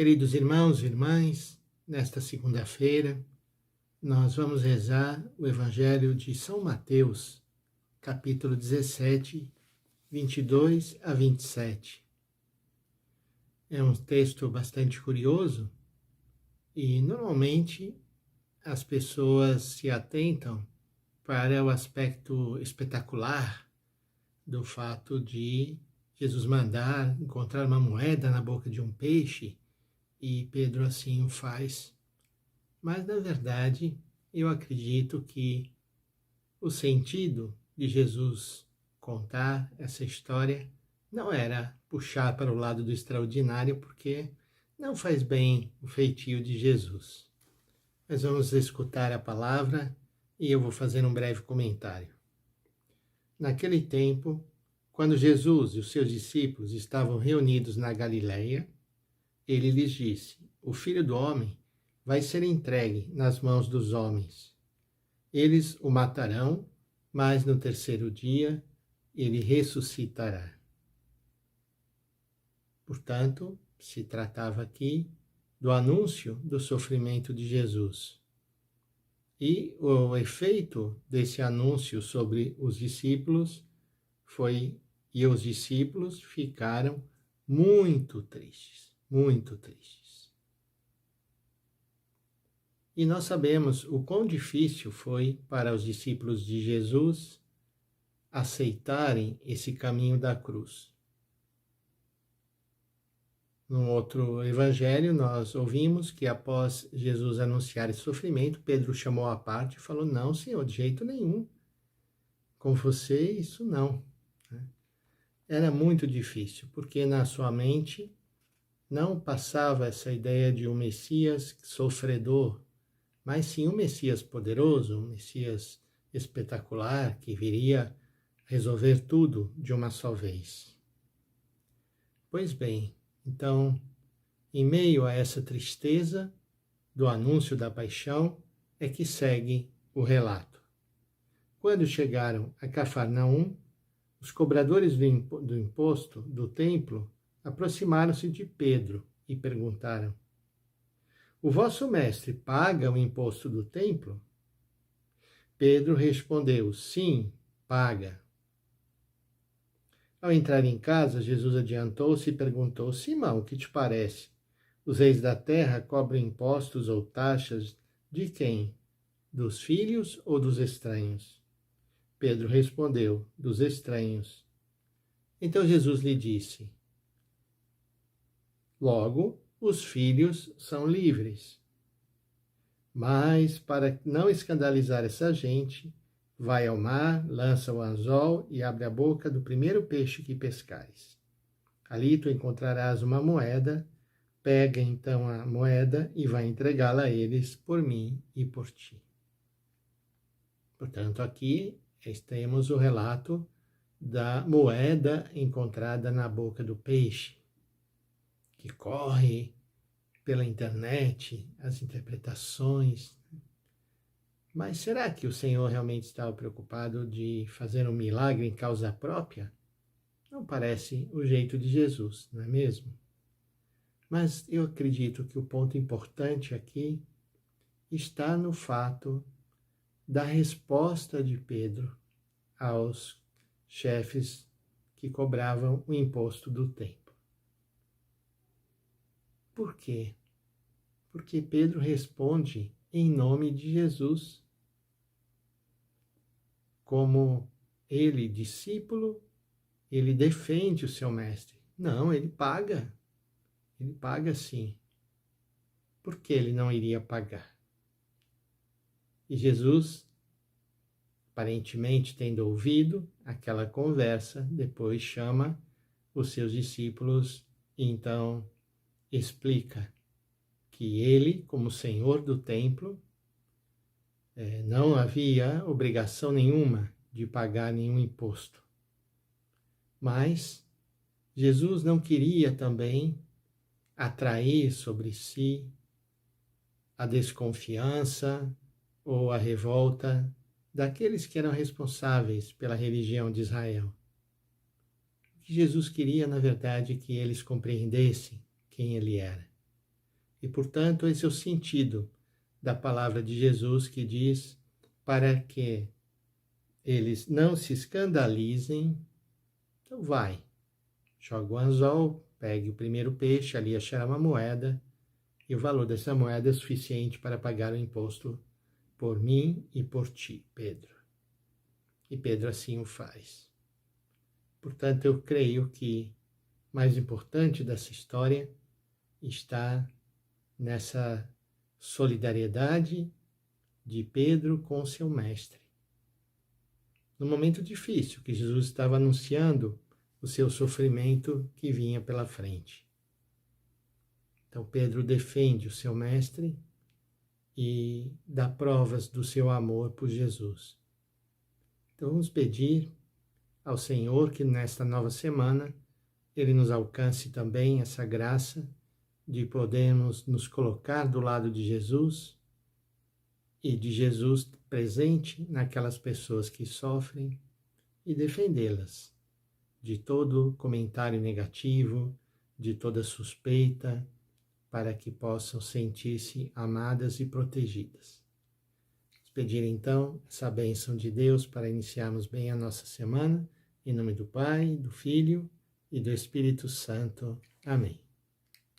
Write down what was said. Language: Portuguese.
Queridos irmãos e irmãs, nesta segunda-feira, nós vamos rezar o Evangelho de São Mateus, capítulo 17, 22 a 27. É um texto bastante curioso e, normalmente, as pessoas se atentam para o aspecto espetacular do fato de Jesus mandar encontrar uma moeda na boca de um peixe e Pedro assim o faz. Mas, na verdade, eu acredito que o sentido de Jesus contar essa história não era puxar para o lado do extraordinário, porque não faz bem o feitio de Jesus. Mas vamos escutar a palavra e eu vou fazer um breve comentário. Naquele tempo, quando Jesus e os seus discípulos estavam reunidos na Galileia, ele lhes disse: o Filho do Homem vai ser entregue nas mãos dos homens. Eles o matarão, mas no terceiro dia ele ressuscitará. Portanto, se tratava aqui do anúncio do sofrimento de Jesus. E o efeito desse anúncio sobre os discípulos e os discípulos ficaram muito tristes, muito tristes. E nós sabemos o quão difícil foi para os discípulos de Jesus aceitarem esse caminho da cruz. Num outro evangelho, nós ouvimos que após Jesus anunciar esse sofrimento, Pedro chamou à parte e falou: não, Senhor, de jeito nenhum. Com você, isso não. Era muito difícil, porque na sua mente não passava essa ideia de um Messias sofredor, mas sim um Messias poderoso, um Messias espetacular, que viria resolver tudo de uma só vez. Pois bem, então, em meio a essa tristeza do anúncio da paixão, é que segue o relato. Quando chegaram a Cafarnaum, os cobradores do imposto do templo aproximaram-se de Pedro e perguntaram: o vosso mestre paga o imposto do templo? Pedro respondeu: sim, paga. Ao entrar em casa, Jesus adiantou-se e perguntou: Simão, o que te parece? Os reis da terra cobram impostos ou taxas de quem? Dos filhos ou dos estranhos? Pedro respondeu: dos estranhos. Então Jesus lhe disse: logo, os filhos são livres. Mas, para não escandalizar essa gente, vai ao mar, lança o anzol e abre a boca do primeiro peixe que pescares. Ali tu encontrarás uma moeda, pega então a moeda e vai entregá-la a eles por mim e por ti. Portanto, aqui temos o relato da moeda encontrada na boca do peixe, que corre pela internet, as interpretações. Mas será que o Senhor realmente estava preocupado de fazer um milagre em causa própria? Não parece o jeito de Jesus, não é mesmo? Mas eu acredito que o ponto importante aqui está no fato da resposta de Pedro aos chefes que cobravam o imposto do templo. Por quê? Porque Pedro responde em nome de Jesus. Como ele, discípulo, ele defende o seu mestre. Não, ele paga. Ele paga sim. Por que ele não iria pagar? E Jesus, aparentemente tendo ouvido aquela conversa, depois chama os seus discípulos e então explica que ele, como Senhor do templo, não havia obrigação nenhuma de pagar nenhum imposto. Mas Jesus não queria também atrair sobre si a desconfiança ou a revolta daqueles que eram responsáveis pela religião de Israel. O que Jesus queria, na verdade, que eles compreendessem quem ele era. E, portanto, esse é o sentido da palavra de Jesus que diz para que eles não se escandalizem. Então vai, joga o anzol, pegue o primeiro peixe, ali achará uma moeda, e o valor dessa moeda é suficiente para pagar o imposto por mim e por ti, Pedro. E Pedro assim o faz. Portanto, eu creio que o mais importante dessa história está nessa solidariedade de Pedro com seu mestre. No momento difícil que Jesus estava anunciando o seu sofrimento que vinha pela frente. Então Pedro defende o seu mestre e dá provas do seu amor por Jesus. Então vamos pedir ao Senhor que nesta nova semana Ele nos alcance também essa graça de podermos nos colocar do lado de Jesus e de Jesus presente naquelas pessoas que sofrem e defendê-las de todo comentário negativo, de toda suspeita, para que possam sentir-se amadas e protegidas. Vamos pedir então essa bênção de Deus para iniciarmos bem a nossa semana, em nome do Pai, do Filho e do Espírito Santo. Amém.